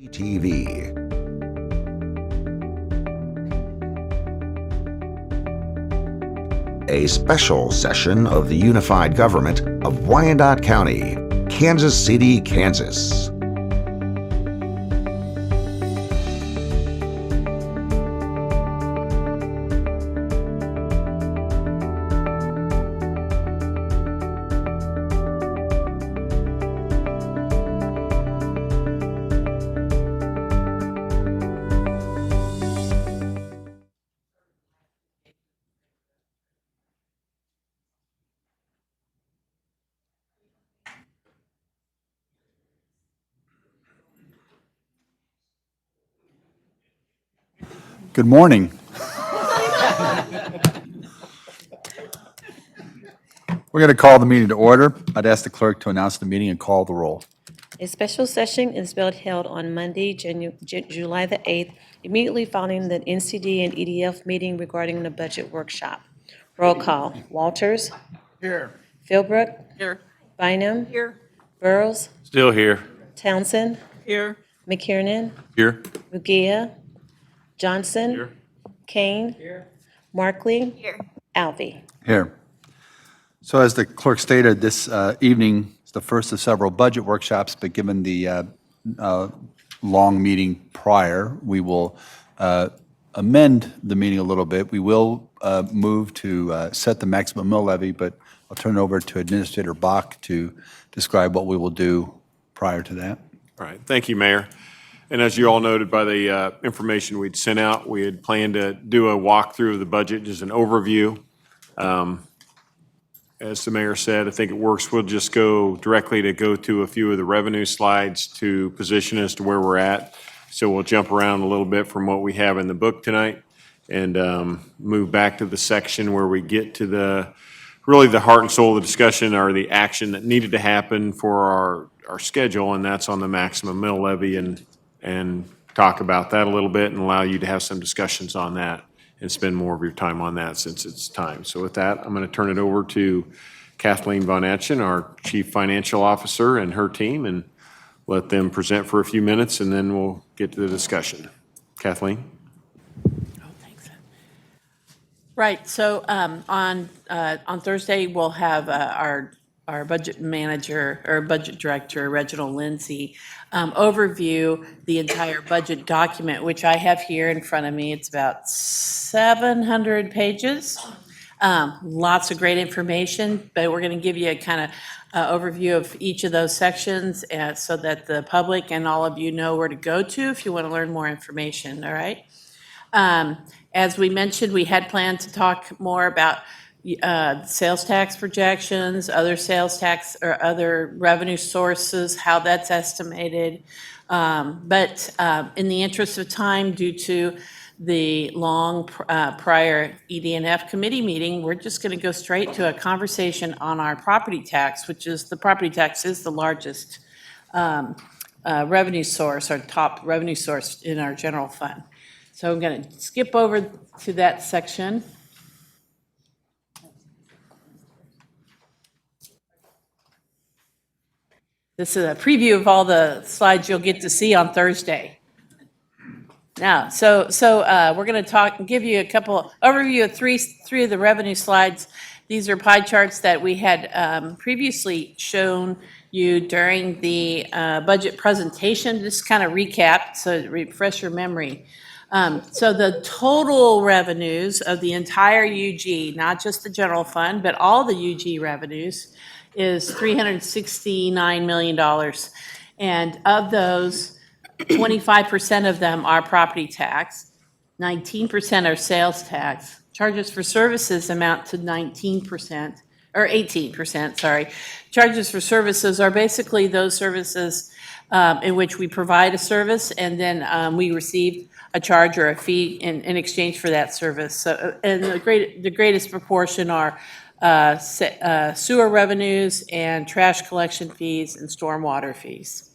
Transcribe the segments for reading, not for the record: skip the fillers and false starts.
TV. A special session of the Unified Government of Wyandotte County, Kansas City, Kansas. Good morning. We're going to call the meeting to order. I'd ask the clerk to announce the meeting and call the roll. A special session is held on Monday, July the 8th, immediately following the NCD and EDF meeting regarding the budget workshop. Roll call. Walters. Here. Philbrook. Here. Bynum. Here. Burrows. Still here. Townsend. Here. McKiernan. Here. Mugia. Johnson. Here. Kane. Here. Markley. Here. Alvey. Here. So as the clerk stated, this evening is the first of several budget workshops, but given the long meeting prior, we will amend the meeting a little bit. We will move to set the maximum mill levy, but I'll turn it over to Administrator Bach to describe what we will do prior to that. All right. Thank you, Mayor. And as you all noted by the information we'd sent out, we had planned to do a walkthrough of the budget, just an overview. As the mayor said, I think it works. We'll just go directly to a few of the revenue slides to position us to where we're at. So we'll jump around a little bit from what we have in the book tonight and move back to the section where we get to really the heart and soul of the discussion, or the action that needed to happen for our schedule, and that's on the maximum mill levy, and talk about that a little bit and allow you to have some discussions on that and spend more of your time on that since it's time. So with that, I'm going to turn it over to Kathleen Von Etchen, our Chief Financial Officer, and her team, and let them present for a few minutes, and then we'll get to the discussion. Kathleen? Oh, thanks. Right, so on Thursday, we'll have our budget manager, or budget director, Reginald Lindsay, overview the entire budget document, which I have here in front of me. It's about 700 pages. Lots of great information, but we're going to give you a kind of overview of each of those sections so that the public and all of you know where to go to if you want to learn more information, all right? As we mentioned, we had planned to talk more about sales tax projections, other sales tax or other revenue sources, how that's estimated. But in the interest of time, due to the long prior ED&F committee meeting, we're just going to go straight to a conversation on our property tax, which is the largest revenue source, our top revenue source in our general fund. So I'm going to skip over to that section. This is a preview of all the slides you'll get to see on Thursday. Now, so we're going to give you a couple overview of three of the revenue slides. These are pie charts that we had previously shown you during the budget presentation. Just kind of recap, so to refresh your memory. So the total revenues of the entire UG, not just the general fund, but all the UG revenues, is $369 million. And of those, 25% of them are property tax, 19% are sales tax. Charges for services amount to 19%, or 18%, sorry. Charges for services are basically those services in which we provide a service and then we receive a charge or a fee in exchange for that service. So, and the greatest proportion are sewer revenues and trash collection fees and stormwater fees.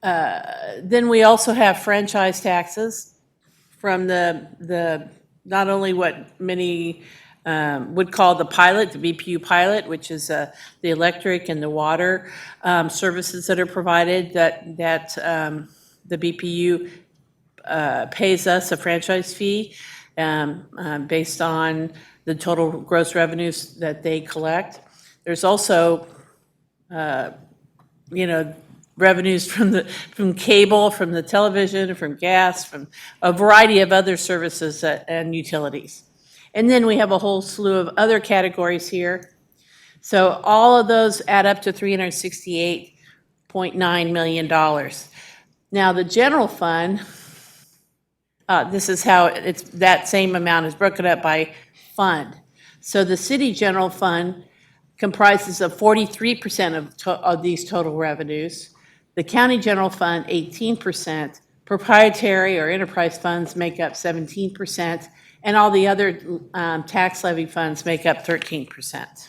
Then we also have franchise taxes from the not only what many would call the pilot, the BPU pilot, which is the electric and the water services that are provided that the BPU pays us a franchise fee based on the total gross revenues that they collect. There's also, revenues from cable, from the television, from gas, from a variety of other services and utilities. And then we have a whole slew of other categories here. So all of those add up to $368.9 million. Now, the general fund, this is how that same amount is broken up by fund. So the city general fund comprises of 43% of these total revenues. The county general fund, 18%. Proprietary or enterprise funds make up 17%. And all the other tax levy funds make up 13%.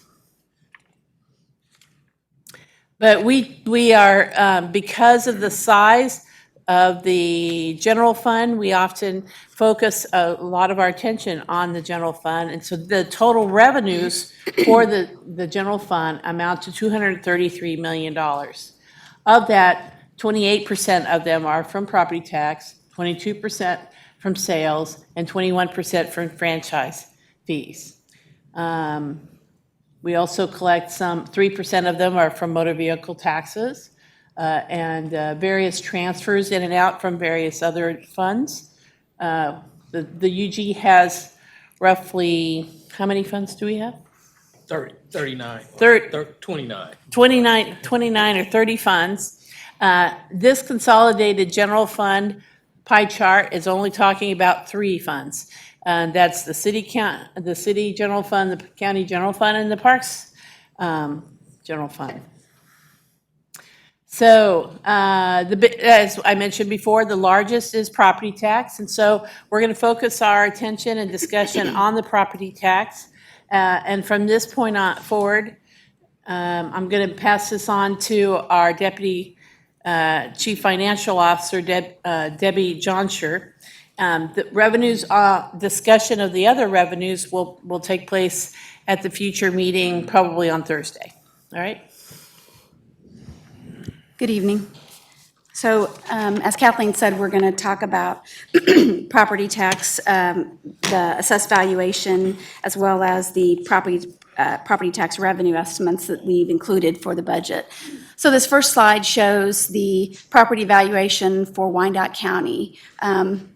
But we are, because of the size of the general fund, we often focus a lot of our attention on the general fund. And so the total revenues for the general fund amount to $233 million. Of that, 28% of them are from property tax, 22% from sales, and 21% from franchise fees. We also collect 3% of them are from motor vehicle taxes and various transfers in and out from various other funds. The UG has roughly, how many funds do we have? 39. 29. 29 or 30 funds. This consolidated general fund pie chart is only talking about 3 funds. That's the city general fund, the county general fund, and the parks general fund. So, as I mentioned before, the largest is property tax, and so we're going to focus our attention and discussion on the property tax. And from this point on forward, I'm going to pass this on to our Deputy Chief Financial Officer, Debbie Johnsher. The revenues, discussion of the other revenues will take place at the future meeting, probably on Thursday. All right? Good evening. So as Kathleen said, we're going to talk about property tax, the assessed valuation, as well as the property tax revenue estimates that we've included for the budget. So this first slide shows the property valuation for Wyandotte County.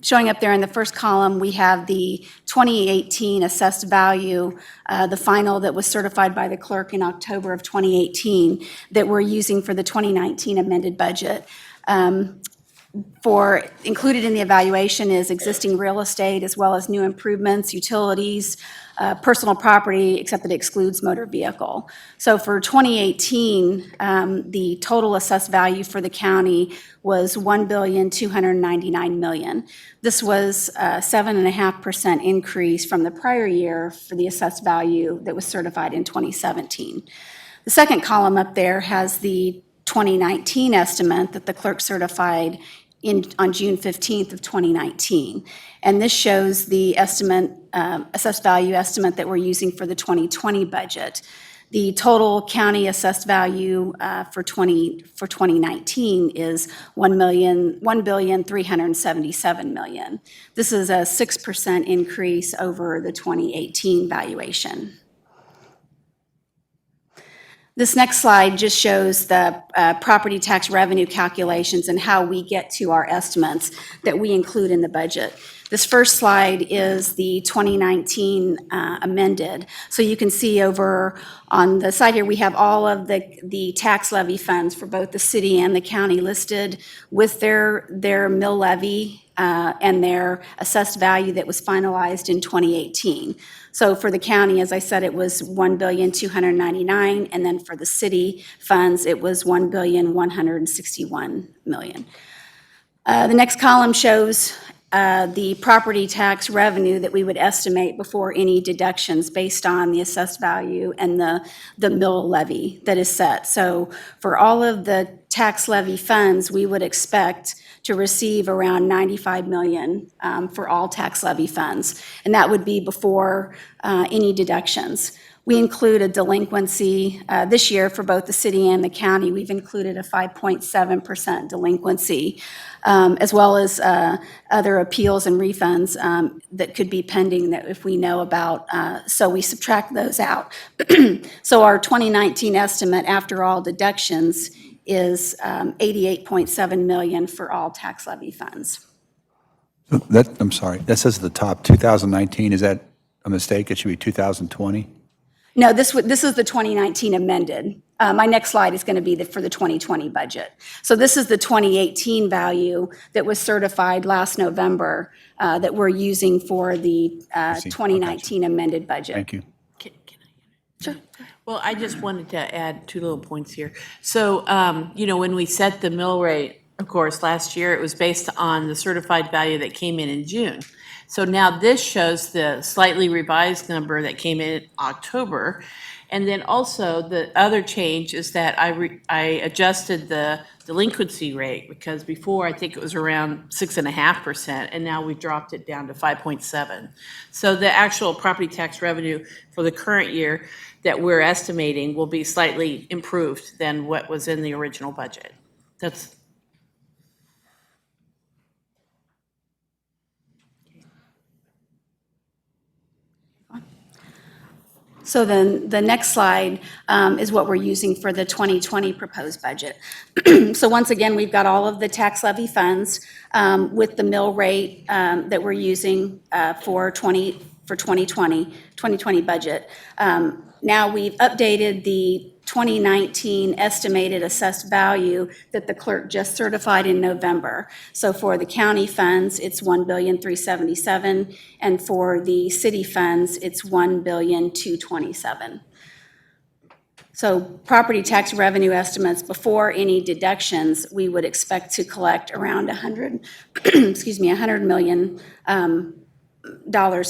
Showing up there in the first column, we have the 2018 assessed value, the final that was certified by the clerk in October of 2018 that we're using for the 2019 amended budget. Included in the evaluation is existing real estate as well as new improvements, utilities, personal property, except that it excludes motor vehicle. So for 2018, the total assessed value for the county was $1,299,000,000. This was a 7.5% increase from the prior year for the assessed value that was certified in 2017. The second column up there has the 2019 estimate that the clerk certified on June 15th of 2019. And this shows the estimate, assessed value estimate that we're using for the 2020 budget. The total county assessed value for 2019 is $1,377,000,000. This is a 6% increase over the 2018 valuation. This next slide just shows the property tax revenue calculations and how we get to our estimates that we include in the budget. This first slide is the 2019 amended. So you can see over on the side here, we have all of the tax levy funds for both the city and the county listed with their mill levy and their assessed value that was finalized in 2018. So for the county, as I said, it was $1,299,000,000, and then for the city funds, it was $1,161,000,000. The next column shows the property tax revenue that we would estimate before any deductions based on the assessed value and the mill levy that is set. So for all of the tax levy funds, we would expect to receive around $95 million for all tax levy funds, and that would be before any deductions. We include a delinquency this year for both the city and the county. We've included a 5.7% delinquency, as well as other appeals and refunds that could be pending that if we know about. So we subtract those out. So our 2019 estimate after all deductions is $88.7 million for all tax levy funds. I'm sorry, that says at the top, 2019, is that a mistake? It should be 2020? No, this is the 2019 amended. My next slide is going to be for the 2020 budget. So this is the 2018 value that was certified last November that we're using for the see. 2019 amended budget. Thank you. Can I? Sure. Well, I just wanted to add two little points here. So, when we set the mill rate, of course, last year, it was based on the certified value that came in June. So now this shows the slightly revised number that came in October. And then also the other change is that I adjusted the delinquency rate because before I think it was around 6.5% and now we dropped it down to 5.7. So the actual property tax revenue for the current year that we're estimating will be slightly improved than what was in the original budget. That's. So then the next slide is what we're using for the 2020 proposed budget. So once again, we've got all of the tax levy funds with the mill rate that we're using for 2020 budget. Now we've updated the 2019 estimated assessed value that the clerk just certified in November. So for the county funds, it's $1,377,000, and for the city funds, it's $1,227,000. So property tax revenue estimates before any deductions, we would expect to collect around $100 million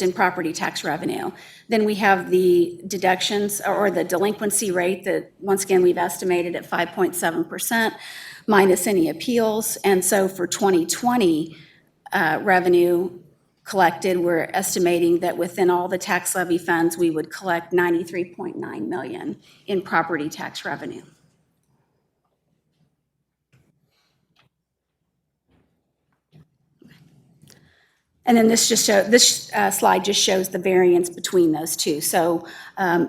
in property tax revenue. Then we have the deductions or the delinquency rate that, once again, we've estimated at 5.7% minus any appeals. And so for 2020 revenue collected, we're estimating that within all the tax levy funds, we would collect $93.9 million in property tax revenue. And then this slide just shows the variance between those two. So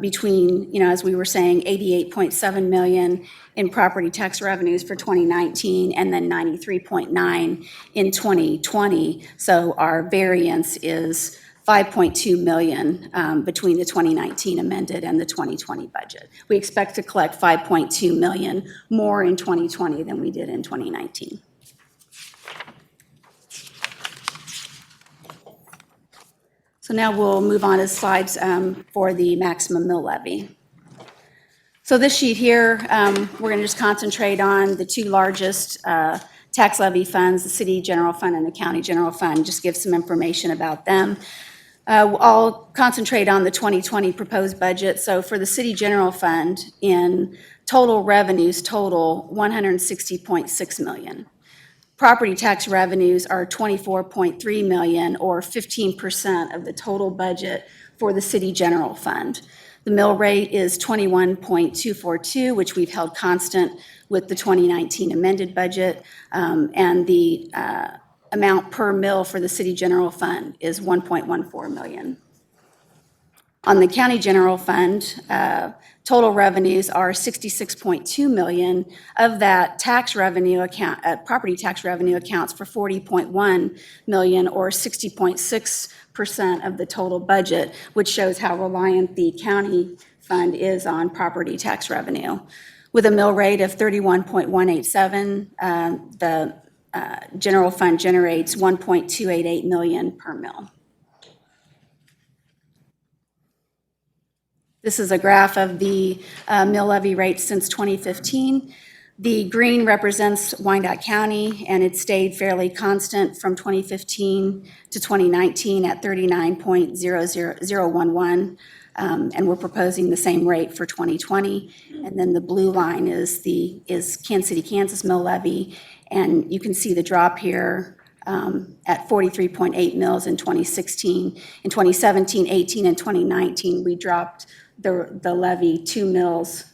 between, as we were saying, $88.7 million in property tax revenues for 2019 and then $93.9 in 2020. So our variance is $5.2 million between the 2019 amended and the 2020 budget. We expect to collect $5.2 million more in 2020 than we did in 2019. So now we'll move on to slides for the maximum mill levy. So this sheet here, we're going to just concentrate on the two largest tax levy funds, the city general fund and the county general fund, just give some information about them. I'll concentrate on the 2020 proposed budget. So for the city general fund, in total revenues total $160.6 million. Property tax revenues are $24.3 million, or 15% of the total budget for the city general fund. The mill rate is 21.242, which we've held constant with the 2019 amended budget, and the amount per mill for the city general fund is $1.14 million. On the county general fund, total revenues are $66.2 million. Of that, tax revenue property tax revenue accounts for $40.1 million, or 60.6% of the total budget, which shows how reliant the county fund is on property tax revenue. With a mill rate of 31.187, the general fund generates $1.288 million per mill. This is a graph of the mill levy rates since 2015. The green represents Wyandotte County, and it stayed fairly constant from 2015 to 2019 at 39.00011, and we're proposing the same rate for 2020. And then the blue line is Kansas City, Kansas mill levy, and you can see the drop here at 43.8 mils in 2016. In 2017, 18, and 2019, we dropped the levy 2 mils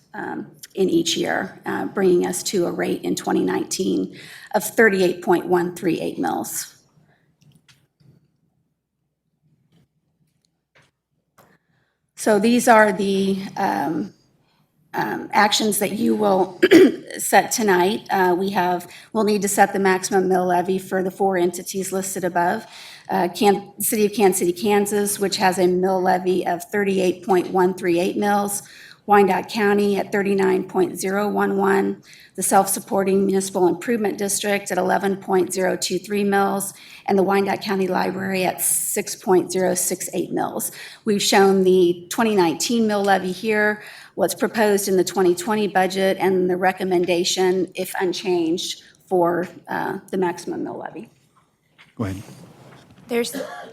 in each year, bringing us to a rate in 2019 of 38.138 mils. So these are the actions that you will set tonight. We'll need to set the maximum mill levy for the 4 entities listed above. City of Kansas City, Kansas, which has a mill levy of 38.138 mils. Wyandotte County at 39.011, the Self-Supporting Municipal Improvement District at 11.023 mils, and the Wyandotte County Library at 6.068 mils. We've shown the 2019 mill levy here, what's proposed in the 2020 budget, and the recommendation, if unchanged, for the maximum mill levy. Go ahead.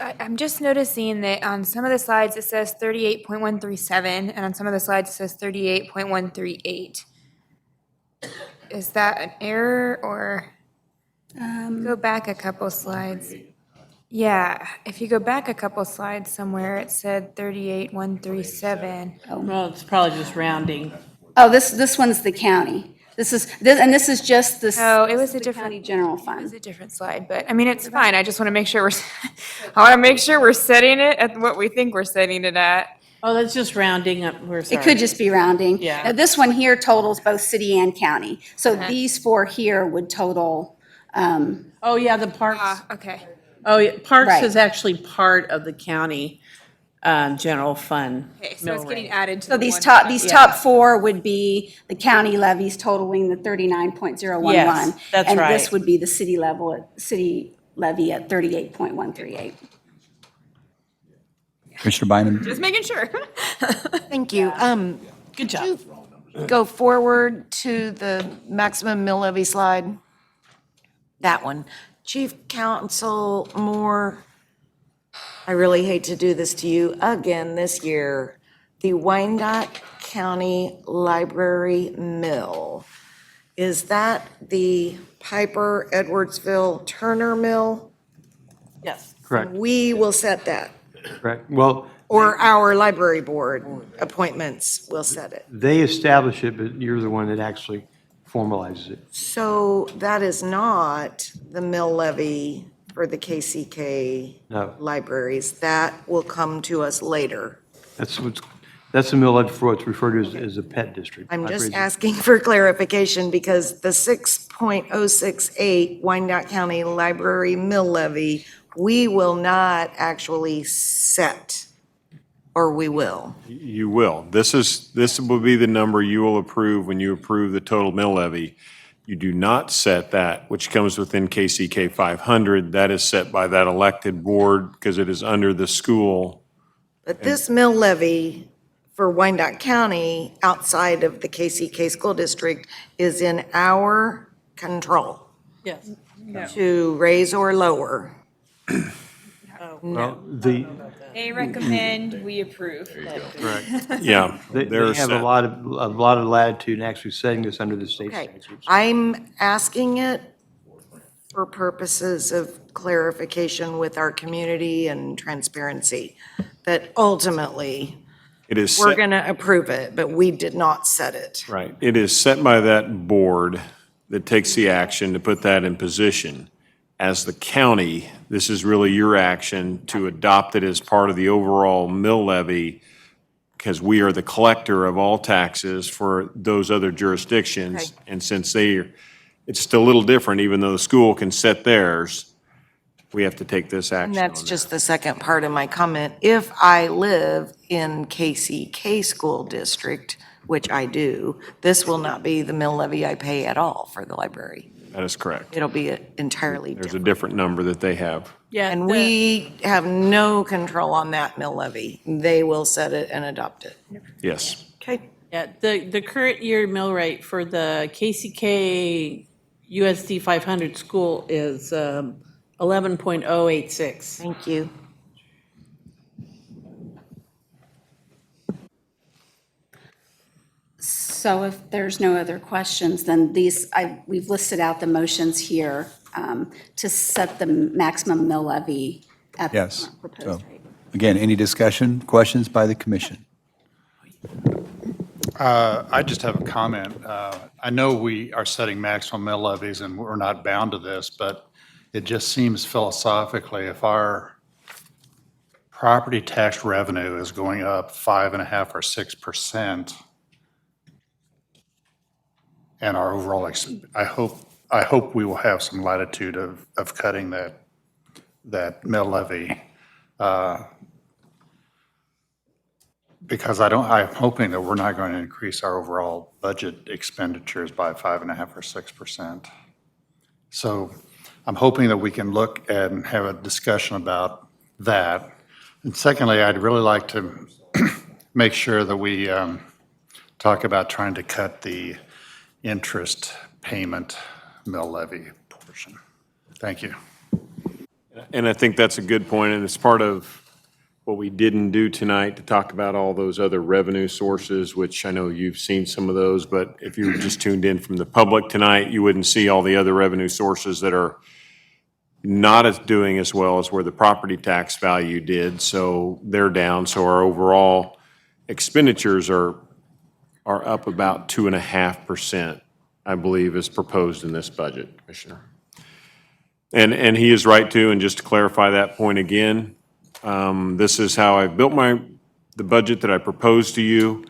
I'm just noticing that on some of the slides it says 38.137, and on some of the slides it says 38.138. Is that an error, or go back a couple slides? Yeah, if you go back a couple slides somewhere, it said 38.137. Well, it's probably just rounding. Oh, this one's the county. This is just the Oh, it was the a different county general It was fund. a different slide, but I mean, it's fine. I just want to make sure I want to make sure we're setting it at what we think we're setting it at. Oh, that's just rounding up. We're sorry. It could just be rounding. Yeah. Now, this one here totals both city and county. So these 4 here would total, Oh, yeah, the parks. Okay. Oh, yeah, parks Right. is actually part of the county general fund. Okay, so mill it's getting rate. added to so the these one. top 4 would be the county levies totaling the 39.011. Yes, that's And right. this would be the city levy at 38.138. Commissioner Bynum? Just making sure. Thank you. Good job. Go forward to the maximum mill levy slide. That one. Chief Counsel Moore, I really hate to do this to you again this year. The Wyandotte County Library Mill, is that the Piper Edwardsville Turner Mill? Yes. Correct, We will set that, correct. Well, or our library board appointments will set it. they establish it, but you're the one that actually formalizes it. So that is not the mill levy for the KCK No. libraries. That will come to us later. That's the mill levy for what's referred to as a pet district. I'm just Libraries. asking for clarification because the 6.068 Wyandotte County Library mill levy, we will not actually set, or we will. You will. This will be the number you will approve when you approve the total mill levy. You do not set that, which comes within KCK 500. That is set by that elected board because it is under the school. But this mill levy for Wyandotte County, outside of the KCK school district, is in our control Yes. to raise or lower. Well, They recommend, we approve. Yeah. they they're have set. a lot of latitude in actually setting this under the state Okay, statutes. I'm asking it for purposes of clarification with our community and transparency, that ultimately, It is we're set. going to approve it, but we did not set it. Right. It is set by that board that takes the action to put that in position. As the county, this is really your action to adopt it as part of the overall mill levy because we are the collector of all taxes for those other jurisdictions. Okay. And since it's still a little different, even though the school can set theirs, we have to take this action And that's on just the second part of my comment. If I live in KCK school district, which I do, this will not be the mill levy I pay at all for the library. That is correct. It'll be entirely There's a different. different number that they have. Yeah. And we have no control on that mill levy. They will set it and adopt it. Yes. Okay. Yeah, the current year mill rate for the KCK USD 500 school is 11.086. Thank you. So if there's no other questions, then we've listed out the motions here to set the maximum mill levy at the Yes. current proposed So, rate. again, any discussion, questions by the commission? I just have a comment. I know we are setting maximum mill levies and we're not bound to this, but it just seems philosophically, if our property tax revenue is going up 5.5 or 6%, and our overall, I hope we will have some latitude of cutting that mill levy. Because I'm hoping that we're not going to increase our overall budget expenditures by 5.5 or 6%. So I'm hoping that we can look and have a discussion about that. And secondly, I'd really like to make sure that we talk about trying to cut the interest payment mill levy portion. Thank you. And I think that's a good point, and it's part of what we didn't do tonight to talk about all those other revenue sources, which I know you've seen some of those, but if you were just tuned in from the public tonight, you wouldn't see all the other revenue sources that are not as doing as well as where the property tax value did, so they're down. So our overall expenditures are up about 2.5%, I believe, is proposed in this budget, Commissioner. And he is right too, and just to clarify that point again, this is how I built the budget that I proposed to you.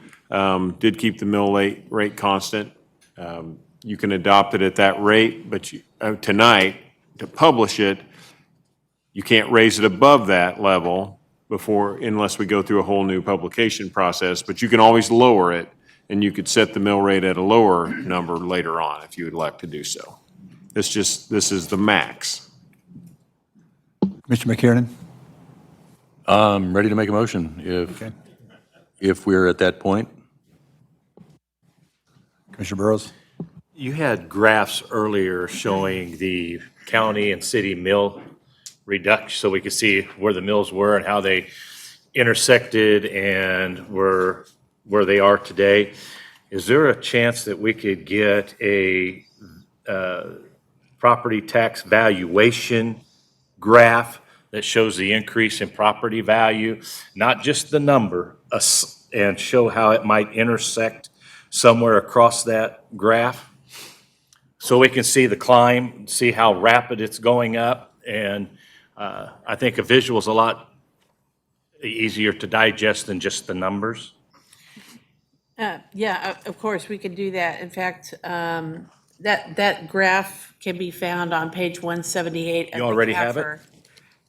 Did keep the mill rate constant. You can adopt it at that rate, but tonight, to publish it, you can't raise it above that level unless we go through a whole new publication process, but you can always lower it, and you could set the mill rate at a lower number later on if you would like to do so. This is the max. Mr. McKiernan? I'm ready to make a motion if we're at that point. Commissioner Burrows? You had graphs earlier showing the county and city mill reduction, so we could see where the mills were and how they intersected and where they are today. Is there a chance that we could get a property tax valuation graph that shows the increase in property value, not just the number, and show how it might intersect somewhere across that graph? So we can see the climb, see how rapid it's going up, and I think a visual is a lot easier to digest than just the numbers. Yeah, of course, we could do that. In fact, that graph can be found on page 178 of the You already have it? CAFR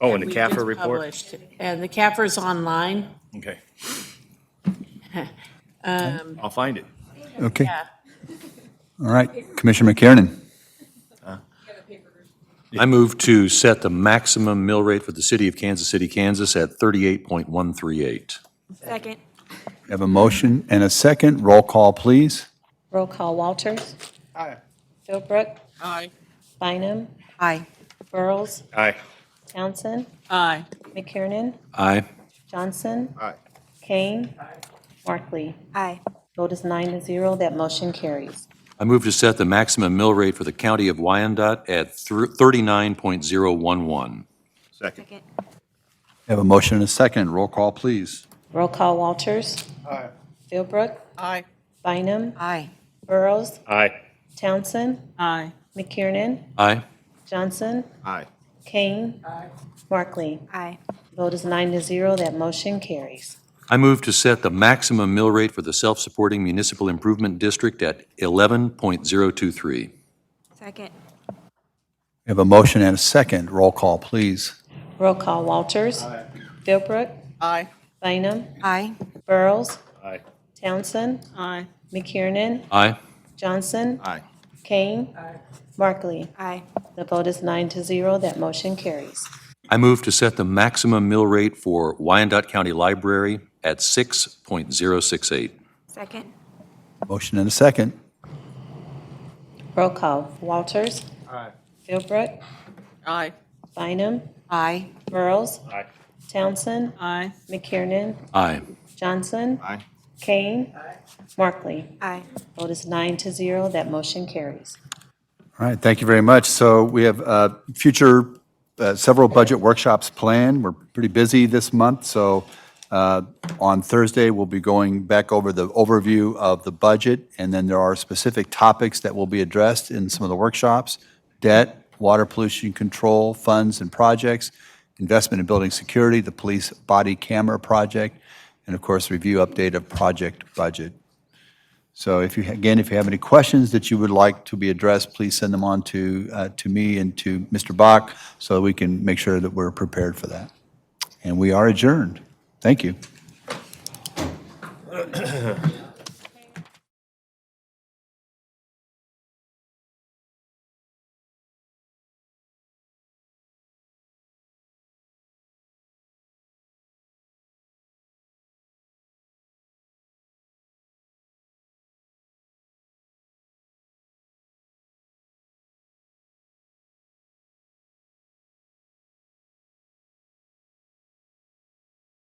Oh, that in the we CAFR just report? published. And the CAFR's online. Okay. I'll find it. Okay. Yeah. All right. Commissioner McKiernan? I move to set the maximum mill rate for the city of Kansas City, Kansas at 38.138. Second. We have a motion and a second. Roll call, please. Roll call, Walters. Aye. Philbrook. Aye. Bynum. Aye. Burrows. Aye. Townsend. Aye. McKiernan. Aye. Johnson. Aye. Kane. Markley. Aye. Vote is 9-0. That motion carries. I move to set the maximum mill rate for the county of Wyandotte at 39.011. Second. We have a motion and a second. Roll call, please. Roll call, Walters. Aye. Philbrook. Aye. Bynum. Aye. Burrows. Aye. Townsend. Aye. McKiernan. Aye. Johnson. Aye. Kane. Markley. Aye. Vote is 9-0. That motion carries. I move to set the maximum mill rate for the self-supporting municipal improvement district at 11.023. Second. We have a motion and a second. Roll call, please. Roll call, Walters. Philbrook. Aye. Bynum. Aye. Burrows. Aye. Townsend. Aye. McKiernan. Aye. Johnson. Aye. Kane. Markley. Aye. The vote is 9-0. That motion carries. I move to set the maximum mill rate for Wyandotte County Library at 6.068. Second. Motion and a second. Roll call, Walters. Aye. Philbrook. Aye. Bynum. Aye. Burrows. Aye. Townsend. Aye. McKiernan. Aye. Johnson. Aye. Kane. Markley. Aye. Vote is 9-0, that motion carries. All right, thank you very much. So we have several budget workshops planned. We're pretty busy this month, so on Thursday, we'll be going back over the overview of the budget, and then there are specific topics that will be addressed in some of the workshops: debt, water pollution control, funds and projects, investment in building security, the police body camera project, and of course, review update of project budget. So if you have any questions that you would like to be addressed, please send them on to me and to Mr. Bach so that we can make sure that we're prepared for that. And we are adjourned. Thank you.